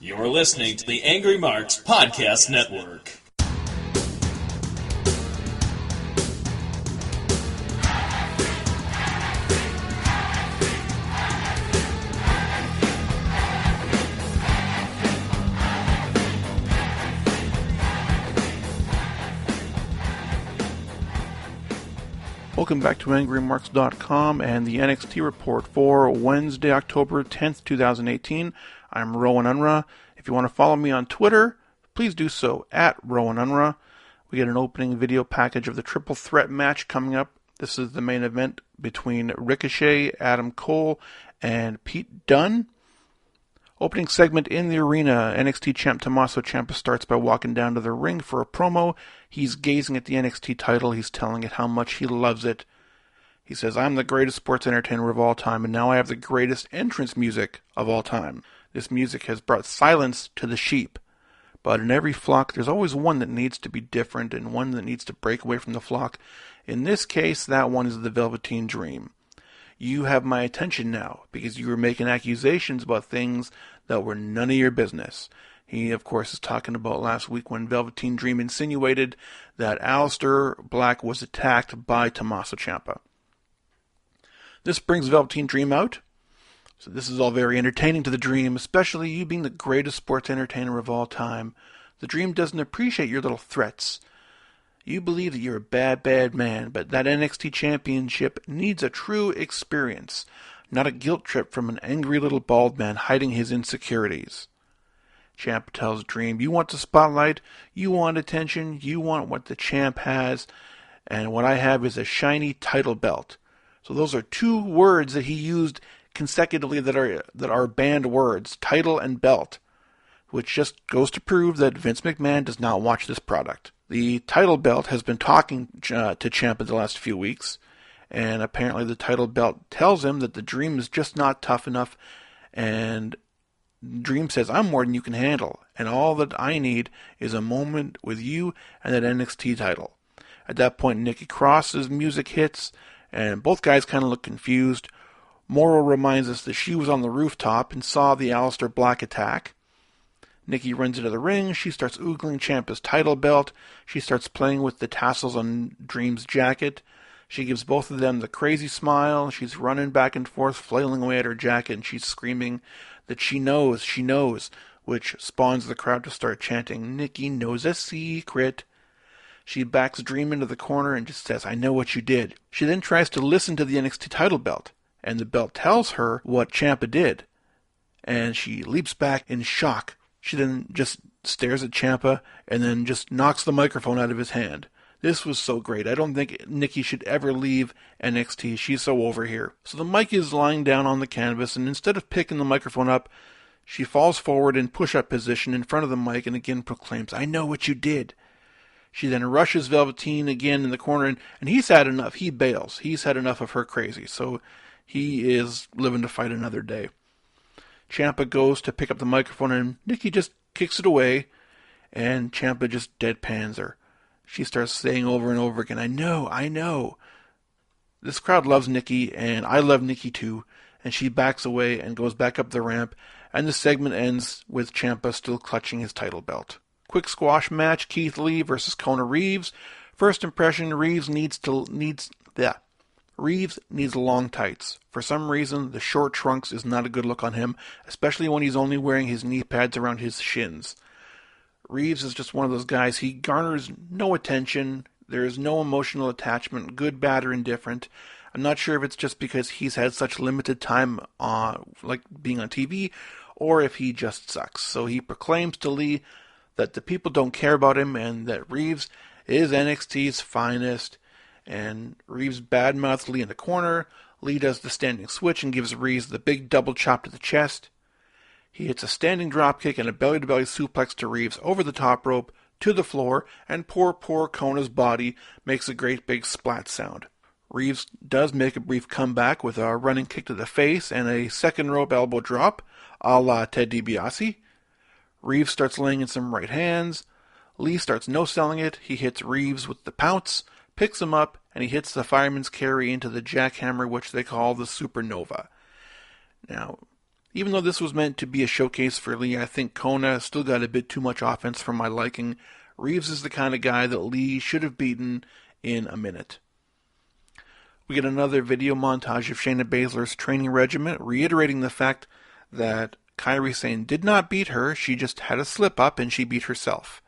You're listening to the Angry Marks Podcast Network. Welcome back to AngryMarks.com and the NXT report for Wednesday, October 10th, 2018. I'm Rohan. If you want to follow me on Twitter, please do so at Rohan. We get an opening video package of the triple threat match coming up. This is the main event between Ricochet, Adam Cole, and Pete Dunne. Opening segment in the arena, NXT champ Tommaso Ciampa starts by walking down to the ring for a promo. He's gazing at the NXT title. He's telling it how much he loves it. He says, "I'm the greatest sports entertainer of all time, and now I have the greatest entrance music of all time. This music has brought silence to the sheep. But in every flock, there's always one that needs to be different and one that needs to break away from the flock. In this case, that one is the Velveteen Dream. You have my attention now, because you were making accusations about things that were none of your business." He, of course, is talking about last week when Velveteen Dream insinuated that Alistair Black was attacked by Tommaso Ciampa. This brings Velveteen Dream out. So this is all very entertaining to the Dream, especially you being the greatest sports entertainer of all time. The Dream doesn't appreciate your little threats. You believe that you're a bad, bad man, but that NXT championship needs a true experience, not a guilt trip from an angry little bald man hiding his insecurities. Ciampa tells Dream, "You want the spotlight, you want attention, you want what the champ has, and what I have is a shiny title belt." So those are two words that he used consecutively that are banned words, title and belt, which just goes to prove that Vince McMahon does not watch this product. The title belt has been talking to Ciampa the last few weeks, and apparently the title belt tells him that the Dream is just not tough enough, and Dream says, "I'm more than you can handle, and all that I need is a moment with you and that NXT title." At that point, Nikki Cross's music hits, and both guys kind of look confused. Morrow reminds us that she was on the rooftop and saw the Alistair Black attack. Nikki runs into the ring. She starts oogling Ciampa's title belt. She starts playing with the tassels on Dream's jacket. She gives both of them the crazy smile. She's running back and forth, flailing away at her jacket, and she's screaming that she knows, which spawns the crowd to start chanting, "Nikki knows a secret." She backs Dream into the corner and just says, "I know what you did." She then tries to listen to the NXT title belt, and the belt tells her what Ciampa did, and she leaps back in shock. She then just stares at Ciampa and then just knocks the microphone out of his hand. This was so great. I don't think Nikki should ever leave NXT. She's so over here. So the mic is lying down on the canvas, and instead of picking the microphone up, she falls forward in push-up position in front of the mic and again proclaims, "I know what you did." She then rushes Velveteen again in the corner, and he's had enough. He bails. He's had enough of her crazy, so he is living to fight another day. Ciampa goes to pick up the microphone, and Nikki just kicks it away, and Ciampa just deadpans her. She starts saying over and over again, I know. This crowd loves Nikki, and I love Nikki too, and she backs away and goes back up the ramp, and the segment ends with Ciampa still clutching his title belt. Quick squash match, Keith Lee versus Kona Reeves. First impression, Reeves needs long tights. For some reason, the short trunks is not a good look on him, especially when he's only wearing his knee pads around his shins. Reeves is just one of those guys. He garners no attention. There is no emotional attachment, good, bad, or indifferent. I'm not sure if it's just because he's had such limited time like being on TV, or if he just sucks. So he proclaims to Lee that the people don't care about him and that Reeves is NXT's finest. And Reeves badmouths Lee in the corner. Lee does the standing switch and gives Reeves the big double chop to the chest. He hits a standing dropkick and a belly-to-belly suplex to Reeves over the top rope to the floor, and poor Kona's body makes a great big splat sound. Reeves does make a brief comeback with a running kick to the face and a second rope elbow drop, a la Ted DiBiase. Reeves starts laying in some right hands. Lee starts no-selling it. He hits Reeves with the pounce, picks him up, and he hits the fireman's carry into the jackhammer, which they call the Supernova. Now, Even though this was meant to be a showcase for Lee, I think Kona still got a bit too much offense for my liking. Reeves is the kind of guy that Lee should have beaten in a minute. We get another video montage of Shayna Baszler's training regimen, reiterating the fact that Kyra Sane did not beat her, she just had a slip-up and she beat herself.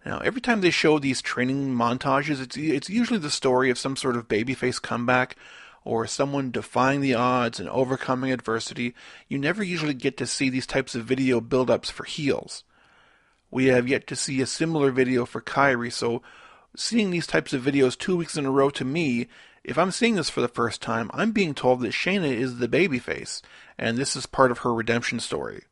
Now, every time they show these training montages, it's usually the story of some sort of babyface comeback or someone defying the odds and overcoming adversity. You never usually get to see these types of video build-ups for heels. We have yet to see a similar video for Kyrie, so seeing these types of videos 2 weeks in a row, to me, if I'm seeing this for the first time, I'm being told that Shayna is the babyface, and this is part of her redemption story.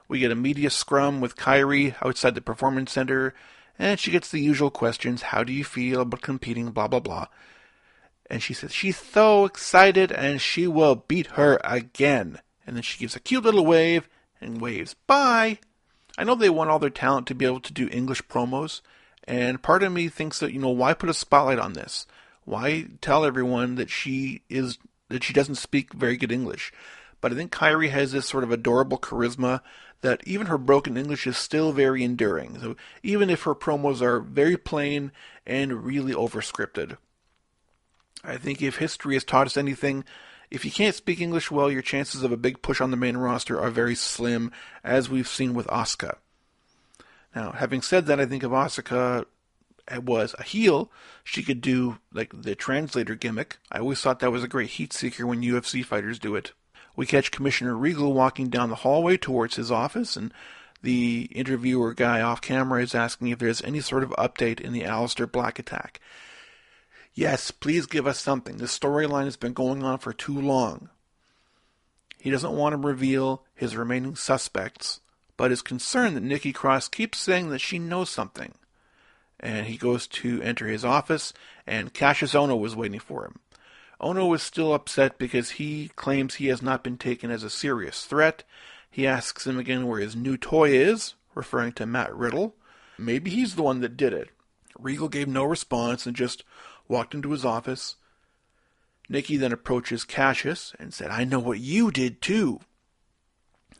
We get a media scrum with Kyrie outside the Performance Center, and she gets the usual questions, how do you feel about competing, blah blah blah. And she says she's so excited and she will beat her again. And then she gives a cute little wave and waves bye. I know they want all their talent to be able to do English promos, and part of me thinks that, why put a spotlight on this? Why tell everyone that she doesn't speak very good English? But I think Kyrie has this sort of adorable charisma that even her broken English is still very enduring. So even if her promos are very plain and really overscripted. I think if history has taught us anything, if you can't speak English well, your chances of a big push on the main roster are very slim, as we've seen with Asuka. Now, having said that, I think if Asuka was a heel, she could do like the translator gimmick. I always thought that was a great heat seeker when UFC fighters do it. We catch Commissioner Regal walking down the hallway towards his office, and the interviewer guy off camera is asking if there's any sort of update in the Alistair Black attack. Yes, please give us something. This storyline has been going on for too long. He doesn't want to reveal his remaining suspects, but is concerned that Nikki Cross keeps saying that she knows something. And he goes to enter his office, and Cassius Ohno was waiting for him. Ohno is still upset because he claims he has not been taken as a serious threat. He asks him again where his new toy is, referring to Matt Riddle. Maybe he's the one that did it. Regal gave no response and just walked into his office. Nikki then approaches Cassius and said, I know what you did too.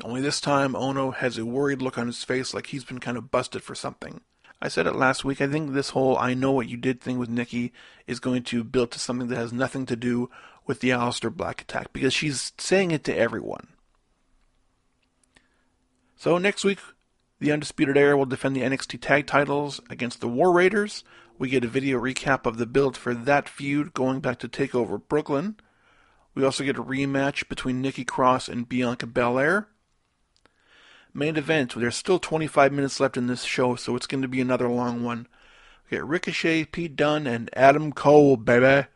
Only this time, Ohno has a worried look on his face like he's been kind of busted for something. I said it last week, I think this whole I know what you did thing with Nikki is going to build to something that has nothing to do with the Alistair Black attack, because she's saying it to everyone. So next week, the Undisputed Era will defend the NXT tag titles against the War Raiders. We get a video recap of the build for that feud going back to TakeOver Brooklyn. We also get a rematch between Nikki Cross and Bianca Belair. Main event, there's still 25 minutes left in this show, so it's going to be another long one. We get Ricochet, Pete Dunne, and Adam Cole, baby.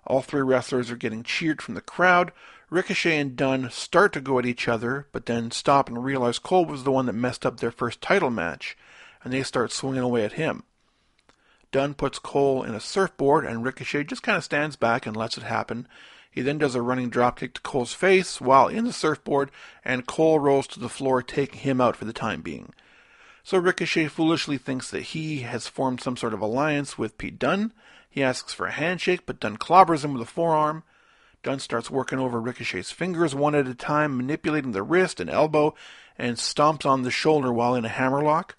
All three wrestlers are getting cheered from the crowd. Ricochet and Dunne start to go at each other, but then stop and realize Cole was the one that messed up their first title match, and they start swinging away at him. Dunne puts Cole in a surfboard, and Ricochet just kind of stands back and lets it happen. He then does a running dropkick to Cole's face while in the surfboard, and Cole rolls to the floor, taking him out for the time being. So Ricochet foolishly thinks that he has formed some sort of alliance with Pete Dunne. He asks for a handshake, but Dunne clobbers him with a forearm. Dunne starts working over Ricochet's fingers one at a time, manipulating the wrist and elbow, and stomps on the shoulder while in a hammerlock.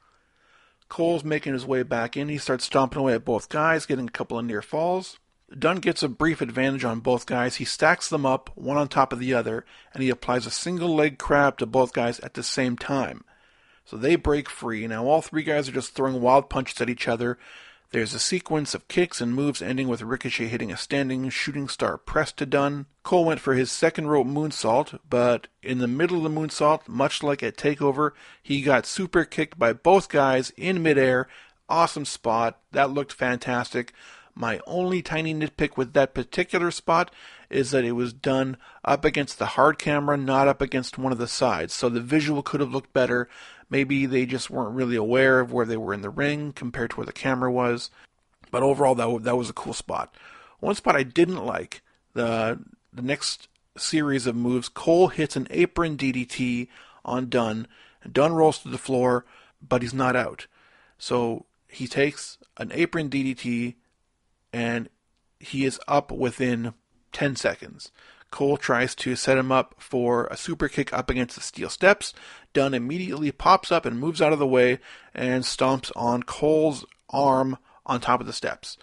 Cole's making his way back in. He starts stomping away at both guys, getting a couple of near falls. Dunne gets a brief advantage on both guys. He stacks them up, one on top of the other, and he applies a single leg crab to both guys at the same time. So they break free. Now all three guys are just throwing wild punches at each other. There's a sequence of kicks and moves ending with Ricochet hitting a standing shooting star press to Dunne. Cole went for his second rope moonsault, but in the middle of the moonsault, much like at TakeOver, he got super kicked by both guys in midair. Awesome spot. That looked fantastic. My only tiny nitpick with that particular spot is that it was done up against the hard camera, not up against one of the sides. So the visual could have looked better. Maybe they just weren't really aware of where they were in the ring compared to where the camera was. But overall, that was a cool spot. One spot I didn't like, the next series of moves, Cole hits an apron DDT on Dunne. Dunne rolls to the floor, but he's not out. So he takes an apron DDT, and he is up within 10 seconds. Cole tries to set him up for a super kick up against the steel steps. Dunn immediately pops up and moves out of the way and stomps on Cole's arm on top of the steps.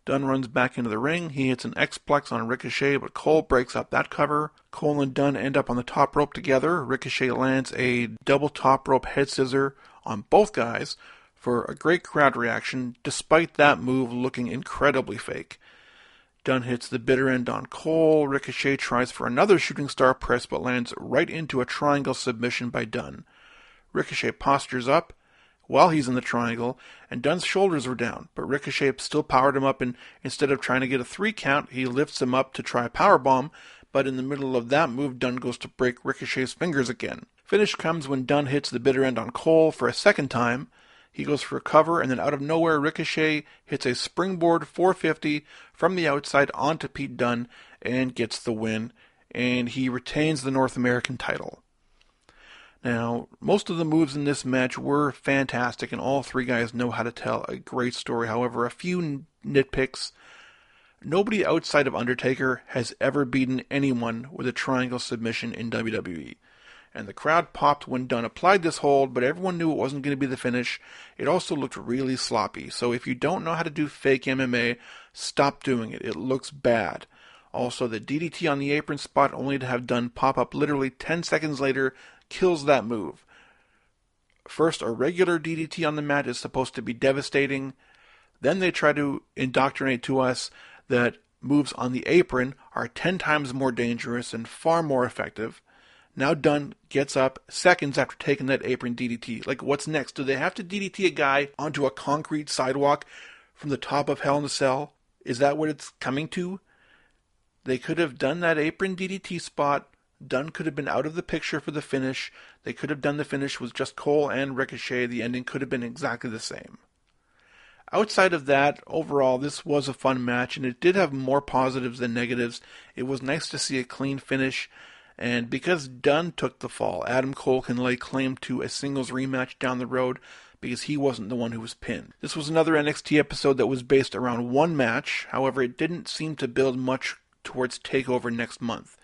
Dunn runs back into the ring. He hits an X-Plex on Ricochet, but Cole breaks up that cover. Cole and Dunn end up on the top rope together. Ricochet lands a double top rope head scissor on both guys for a great crowd reaction, despite that move looking incredibly fake. Dunn hits the bitter end on Cole. Ricochet tries for another shooting star press, but lands right into a triangle submission by Dunn. Ricochet postures up while he's in the triangle, and Dunn's shoulders were down, but Ricochet still powered him up, and instead of trying to get a 3 count, he lifts him up to try a powerbomb, but in the middle of that move, Dunn goes to break Ricochet's fingers again. Finish comes when Dunn hits the bitter end on Cole for a second time. He goes for a cover, and then out of nowhere, Ricochet hits a springboard 450 from the outside onto Pete Dunne and gets the win, and he retains the North American title. Now, most of the moves in this match were fantastic, and all three guys know how to tell a great story. However, a few nitpicks. Nobody outside of Undertaker has ever beaten anyone with a triangle submission in WWE. And the crowd popped when Dunn applied this hold, but everyone knew it wasn't going to be the finish. It also looked really sloppy. So if you don't know how to do fake MMA, stop doing it. It looks bad. Also, the DDT on the apron spot, only to have Dunn pop up literally 10 seconds later, kills that move. First, a regular DDT on the mat is supposed to be devastating. Then they try to indoctrinate to us that moves on the apron are 10 times more dangerous and far more effective. Now Dunn gets up seconds after taking that apron DDT. Like, what's next? Do they have to DDT a guy onto a concrete sidewalk from the top of Hell in a Cell? Is that what it's coming to? They could have done that apron DDT spot. Dunn could have been out of the picture for the finish. They could have done the finish with just Cole and Ricochet. The ending could have been exactly the same. Outside of that, overall, this was a fun match, and it did have more positives than negatives. It was nice to see a clean finish, and because Dunn took the fall, Adam Cole can lay claim to a singles rematch down the road because he wasn't the one who was pinned. This was another NXT episode that was based around one match. However, it didn't seem to build much towards TakeOver next month.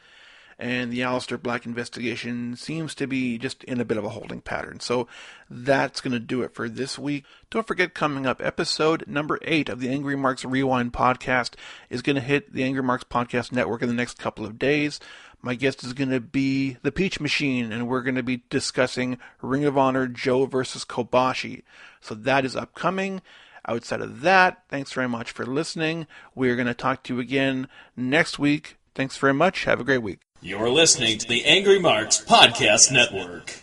And the Alistair Black investigation seems to be just in a bit of a holding pattern. So that's going to do it for this week. Don't forget, coming up, episode number 8 of the Angry Marks Rewind podcast is going to hit the Angry Marks Podcast Network in the next couple of days. My guest is going to be the Peach Machine, and we're going to be discussing Ring of Honor Joe versus Kobashi. So that is upcoming. Outside of that, thanks very much for listening. We're going to talk to you again next week. Thanks very much. Have a great week. You're listening to the Angry Marks Podcast Network.